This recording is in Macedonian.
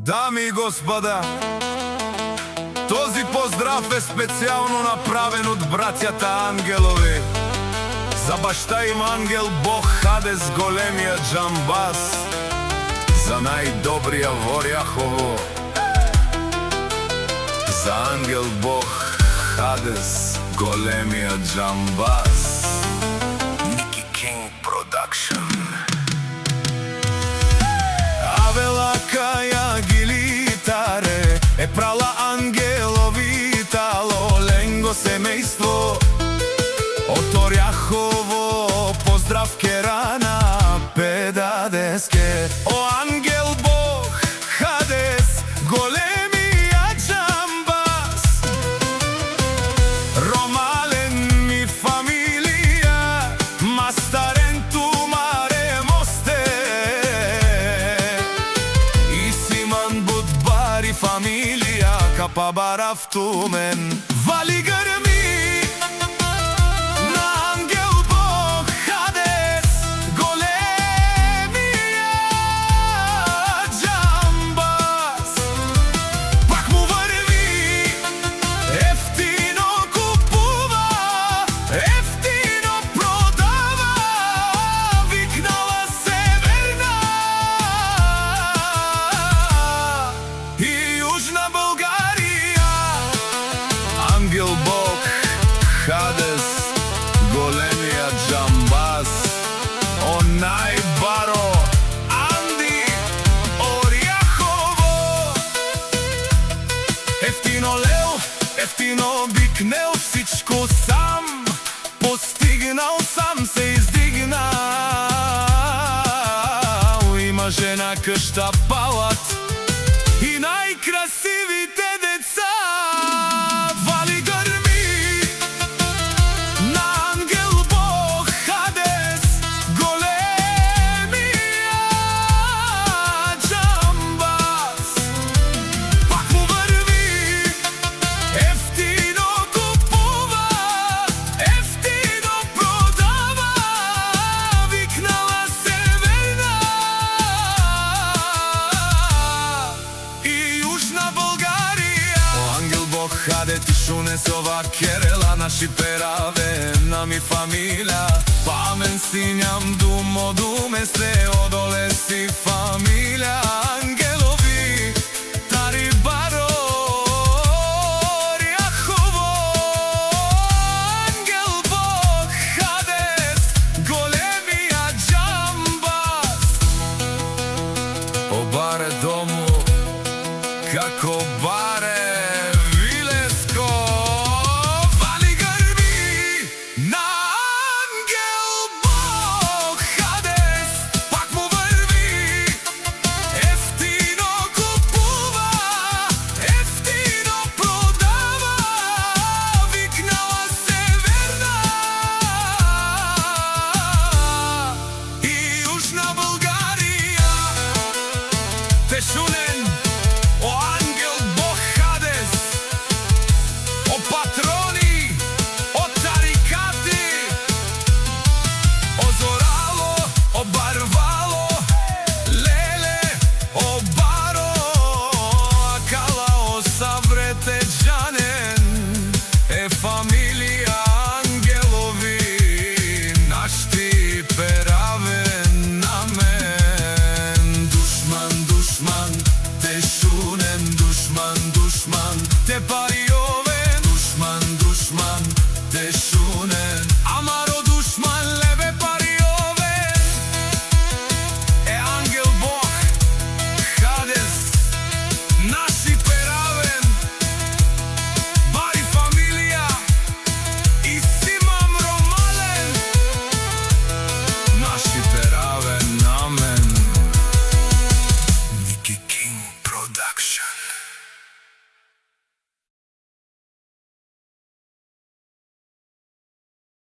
Дами и господа, този поздрав е специјално направен од браќата Ангелови за башта им Ангел Бог Хадес, големиот џамбаз, за најдобрија во Орјахово, за Ангел Бог Хадес, големиот џамбаз. Ники Кинг Продакшн. Авела каја гилитаре е прала Ангелови тало, ленго семејство од Орјахово, поздрав керана педадеске. О Ангел Бог Хадес, големиот џамбаз, Ромален ми фамилија, мастарен тумаре мосте, и Симан Будбари фамилија, капа барав тумен, вали грми. Ангел Бог Хадес, големиот џамбаз, онај баро Анди Орјахово. Ефтино лел, ефтино бикнел, всичко сам постигнал, сам се издигнал. Има жена, къща, палат и најкрасивите деца. Хаде тишуне сова керела, наши пераве, нами фамилија, памен синјам думо думе се одоле си фамилија. Ангелови, тари баро Орјахово, Ангел Бог Хадес, големиот џамбаз, обаре дому, како баре Тешунен, о Ангел Бог Хадес, о патрони, о тарикати, о зорало, о барвало, леле, о баро, акала, о саврете џанен, е фамилија Ангелови, нашти перавен на мен. Душман, тешунен, душман, те парио